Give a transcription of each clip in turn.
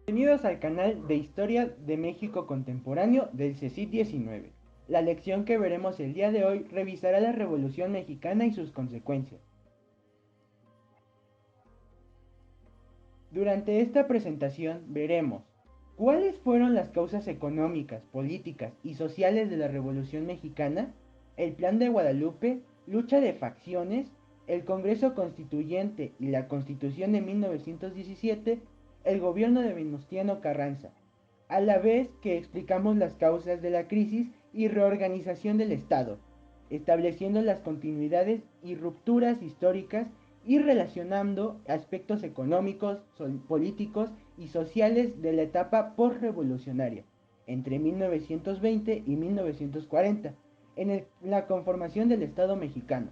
Bienvenidos al canal de Historia de México Contemporáneo del CECIT 19. La lección que veremos el día de hoy revisará la Revolución Mexicana y sus consecuencias. Durante esta presentación veremos cuáles fueron las causas económicas, políticas y sociales de la Revolución Mexicana, el Plan de Guadalupe, lucha de facciones, el Congreso Constituyente y la Constitución de 1917, el gobierno de Venustiano Carranza, a la vez que explicamos las causas de la crisis y reorganización del Estado, estableciendo las continuidades y rupturas históricas y relacionando aspectos económicos, políticos y sociales de la etapa postrevolucionaria, entre 1920 y 1940, en la conformación del Estado mexicano.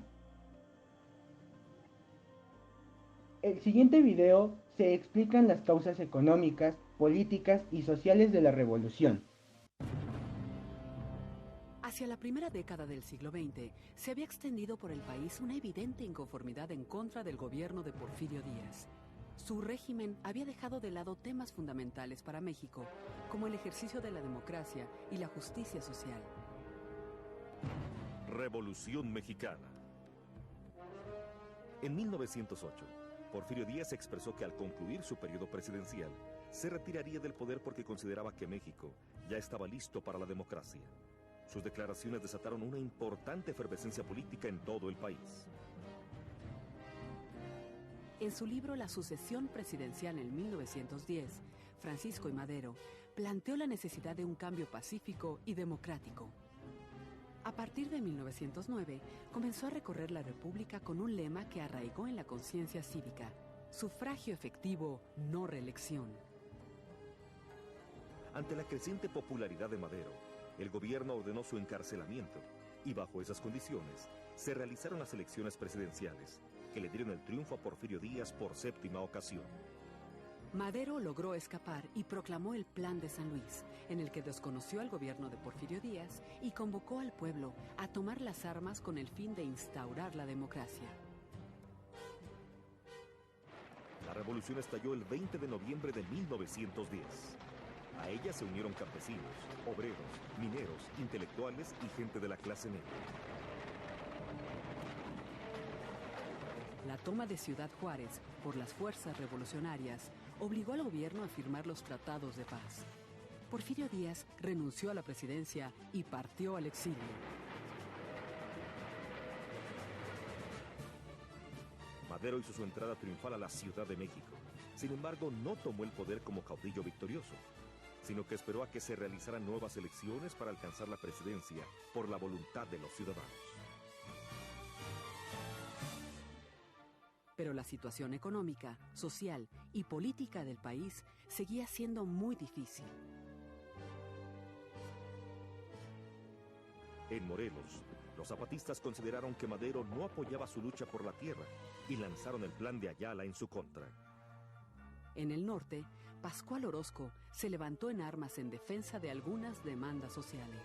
El siguiente video se explican las causas económicas, políticas y sociales de la revolución. Hacia la primera década del siglo XX, se había extendido por el país una evidente inconformidad en contra del gobierno de Porfirio Díaz. Su régimen había dejado de lado temas fundamentales para México, como el ejercicio de la democracia y la justicia social. Revolución Mexicana. En 1908, Porfirio Díaz expresó que al concluir su periodo presidencial, se retiraría del poder porque consideraba que México ya estaba listo para la democracia. Sus declaraciones desataron una importante efervescencia política en todo el país. En su libro La sucesión presidencial en 1910, Francisco I. Madero planteó la necesidad de un cambio pacífico y democrático. A partir de 1909, comenzó a recorrer la República con un lema que arraigó en la conciencia cívica: sufragio efectivo, no reelección. Ante la creciente popularidad de Madero, el gobierno ordenó su encarcelamiento y bajo esas condiciones se realizaron las elecciones presidenciales que le dieron el triunfo a Porfirio Díaz por séptima ocasión. Madero logró escapar y proclamó el Plan de San Luis, en el que desconoció al gobierno de Porfirio Díaz y convocó al pueblo a tomar las armas con el fin de instaurar la democracia. La revolución estalló el 20 de noviembre de 1910. A ella se unieron campesinos, obreros, mineros, intelectuales y gente de la clase media. La toma de Ciudad Juárez por las fuerzas revolucionarias obligó al gobierno a firmar los tratados de paz. Porfirio Díaz renunció a la presidencia y partió al exilio. Madero hizo su entrada triunfal a la Ciudad de México. Sin embargo, no tomó el poder como caudillo victorioso, sino que esperó a que se realizaran nuevas elecciones para alcanzar la presidencia por la voluntad de los ciudadanos. Pero la situación económica, social y política del país seguía siendo muy difícil. En Morelos, los zapatistas consideraron que Madero no apoyaba su lucha por la tierra y lanzaron el Plan de Ayala en su contra. En el norte, Pascual Orozco se levantó en armas en defensa de algunas demandas sociales.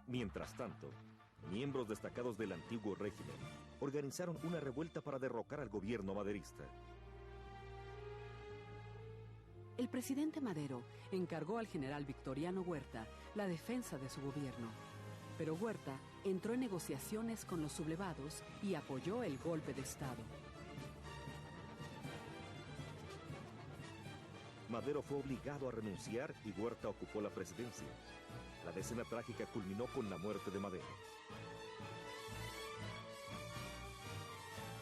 Mientras tanto, miembros destacados del antiguo régimen organizaron una revuelta para derrocar al gobierno maderista. El presidente Madero encargó al general Victoriano Huerta la defensa de su gobierno, pero Huerta entró en negociaciones con los sublevados y apoyó el golpe de Estado. Madero fue obligado a renunciar y Huerta ocupó la presidencia. La decena trágica culminó con la muerte de Madero.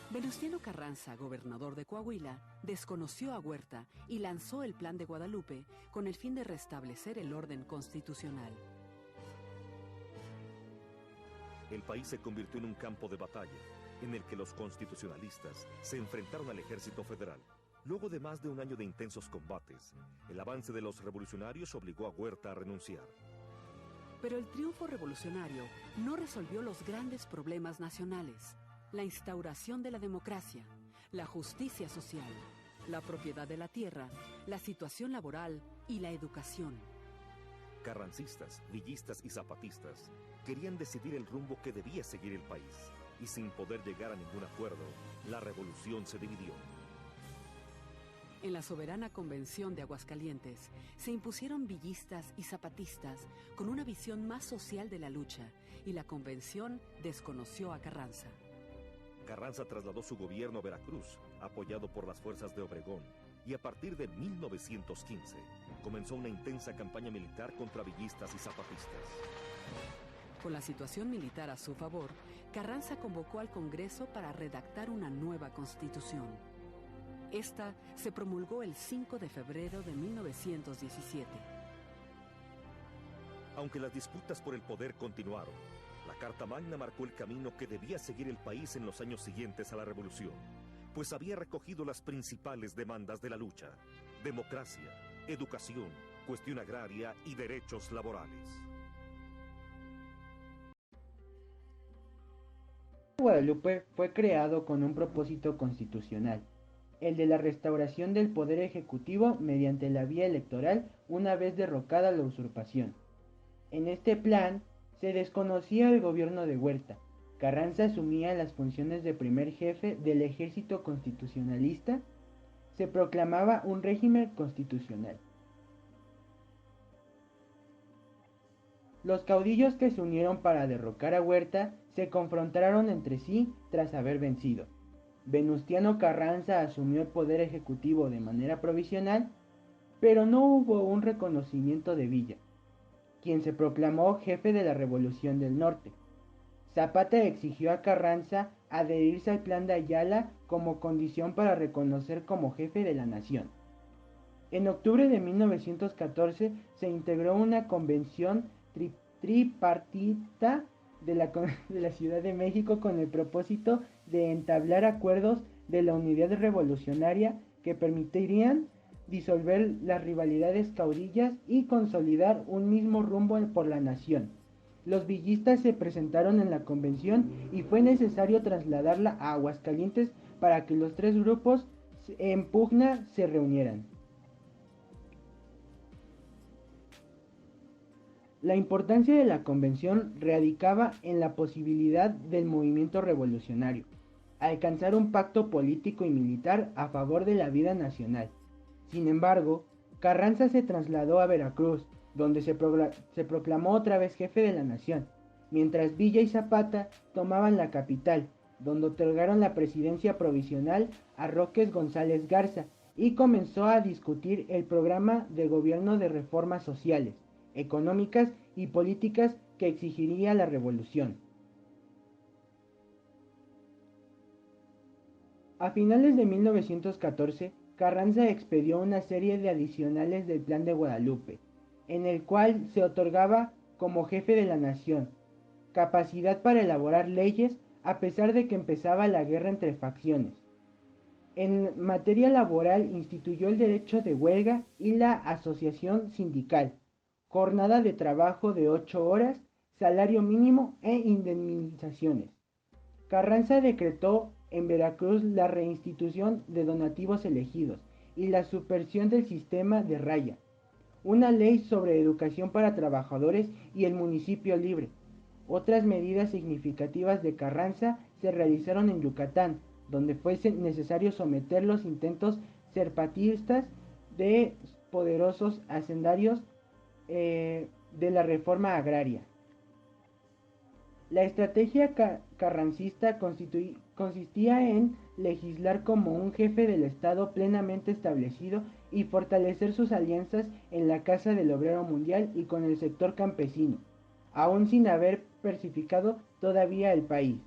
Venustiano Carranza, gobernador de Coahuila, desconoció a Huerta y lanzó el Plan de Guadalupe con el fin de restablecer el orden constitucional. El país se convirtió en un campo de batalla, en el que los constitucionalistas se enfrentaron al ejército federal. Luego de más de un año de intensos combates, el avance de los revolucionarios obligó a Huerta a renunciar. Pero el triunfo revolucionario no resolvió los grandes problemas nacionales: la instauración de la democracia, la justicia social, la propiedad de la tierra, la situación laboral y la educación. Carrancistas, villistas y zapatistas querían decidir el rumbo que debía seguir el país. y sin poder llegar a ningún acuerdo, la revolución se dividió. En la soberana convención de Aguascalientes se impusieron villistas y zapatistas con una visión más social de la lucha, y la convención desconoció a Carranza. Carranza trasladó su gobierno a Veracruz, apoyado por las fuerzas de Obregón, y a partir de 1915 comenzó una intensa campaña militar contra villistas y zapatistas. Con la situación militar a su favor, Carranza convocó al Congreso para redactar una nueva constitución. Esta se promulgó el 5 de febrero de 1917. Aunque las disputas por el poder continuaron, la Carta Magna marcó el camino que debía seguir el país en los años siguientes a la revolución, pues había recogido las principales demandas de la lucha: democracia, educación, cuestión agraria y derechos laborales. Guadalupe fue creado con un propósito constitucional, el de la restauración del poder ejecutivo mediante la vía electoral una vez derrocada la usurpación. En este plan se desconocía el gobierno de Huerta. Carranza asumía las funciones de primer jefe del ejército constitucionalista. Se proclamaba un régimen constitucional. Los caudillos que se unieron para derrocar a Huerta se confrontaron entre sí tras haber vencido. Venustiano Carranza asumió el poder ejecutivo de manera provisional, pero no hubo un reconocimiento de Villa, quien se proclamó jefe de la Revolución del Norte. Zapata exigió a Carranza adherirse al Plan de Ayala como condición para reconocer como jefe de la nación. En octubre de 1914 se integró una convención tripartita de la Ciudad de México con el propósito de entablar acuerdos de la unidad revolucionaria que permitirían disolver las rivalidades caudillas y consolidar un mismo rumbo por la nación. Los villistas se presentaron en la convención y fue necesario trasladarla a Aguascalientes para que los tres grupos en pugna se reunieran. La importancia de la convención radicaba en la posibilidad del movimiento revolucionario alcanzar un pacto político y militar a favor de la vida nacional. Sin embargo, Carranza se trasladó a Veracruz, donde se proclamó otra vez jefe de la nación, mientras Villa y Zapata tomaban la capital, donde otorgaron la presidencia provisional a Roques González Garza y comenzó a discutir el programa de gobierno de reformas sociales, económicas y políticas que exigiría la revolución. A finales de 1914, Carranza expedió una serie de adicionales del Plan de Guadalupe, en el cual se otorgaba como jefe de la nación capacidad para elaborar leyes a pesar de que empezaba la guerra entre facciones. En materia laboral instituyó el derecho de huelga y la asociación sindical, jornada de trabajo de 8 horas, salario mínimo e indemnizaciones. Carranza decretó en Veracruz la reinstitución de donativos elegidos y la supresión del sistema de raya, una ley sobre educación para trabajadores y el municipio libre. Otras medidas significativas de Carranza se realizaron en Yucatán, donde fue necesario someter los intentos zapatistas de poderosos hacendarios de la reforma agraria. La estrategia carrancista consistía en legislar como un jefe del Estado plenamente establecido y fortalecer sus alianzas en la Casa del Obrero Mundial y con el sector campesino, aún sin haber pacificado todavía el país.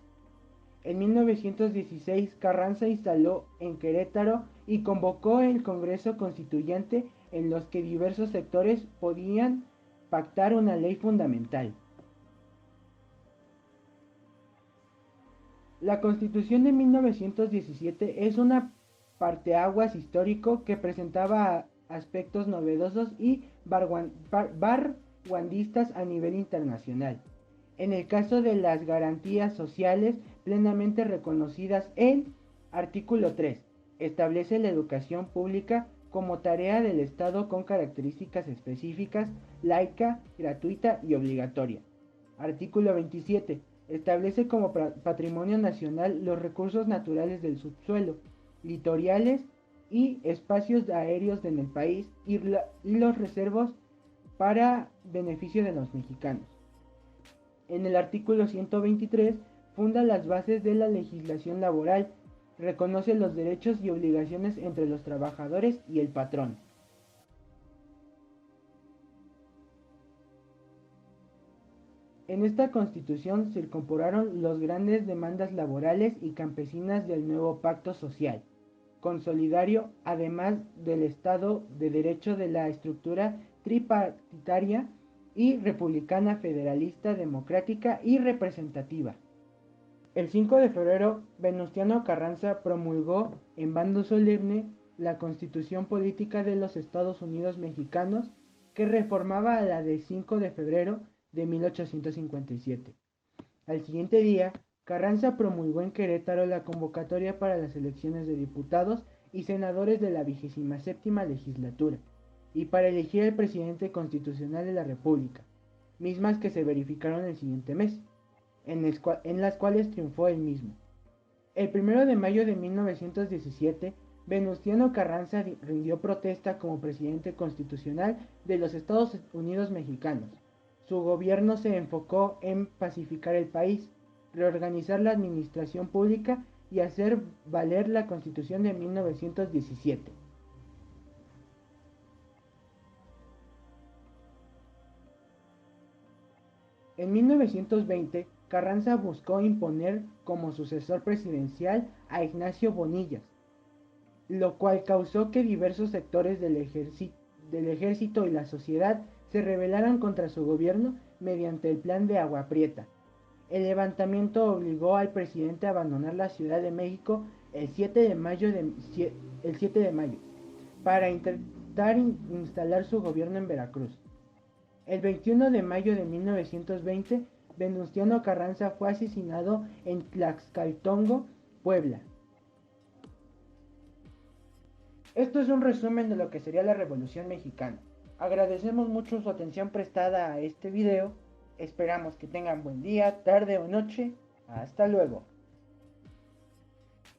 En 1916, Carranza instaló en Querétaro y convocó el Congreso Constituyente en los que diversos sectores podían pactar una ley fundamental. La Constitución de 1917 es una parteaguas histórico que presentaba aspectos novedosos y vanguardistas a nivel internacional. En el caso de las garantías sociales plenamente reconocidas, el artículo 3 establece la educación pública como tarea del Estado con características específicas, laica, gratuita y obligatoria. Artículo 27. establece como patrimonio nacional los recursos naturales del subsuelo, litorales y espacios aéreos en el país y los reservos para beneficio de los mexicanos. En el artículo 123 funda las bases de la legislación laboral, reconoce los derechos y obligaciones entre los trabajadores y el patrón. En esta constitución se incorporaron las grandes demandas laborales y campesinas del nuevo pacto social, consolidario, además del Estado de Derecho de la estructura tripartitaria y republicana federalista democrática y representativa. El 5 de febrero, Venustiano Carranza promulgó en bando solemne la Constitución Política de los Estados Unidos Mexicanos, que reformaba a la de 5 de febrero de 1857. Al siguiente día, Carranza promulgó en Querétaro la convocatoria para las elecciones de diputados y senadores de la 27ª legislatura y para elegir al presidente constitucional de la República, mismas que se verificaron el siguiente mes, en las cuales triunfó él mismo. El 1 de mayo de 1917, Venustiano Carranza rindió protesta como presidente constitucional de los Estados Unidos Mexicanos. Su gobierno se enfocó en pacificar el país, reorganizar la administración pública y hacer valer la Constitución de 1917. En 1920, Carranza buscó imponer como sucesor presidencial a Ignacio Bonillas, lo cual causó que diversos sectores del ejército y la sociedad se rebelaran contra su gobierno mediante el Plan de Agua Prieta. El levantamiento obligó al presidente a abandonar la Ciudad de México el 7 de mayo, para intentar instalar su gobierno en Veracruz. El 21 de mayo de 1920, Venustiano Carranza fue asesinado en Tlaxcaltongo, Puebla. Esto es un resumen de lo que sería la Revolución Mexicana. Agradecemos mucho su atención prestada a este video. Esperamos que tengan buen día, tarde o noche. Hasta luego.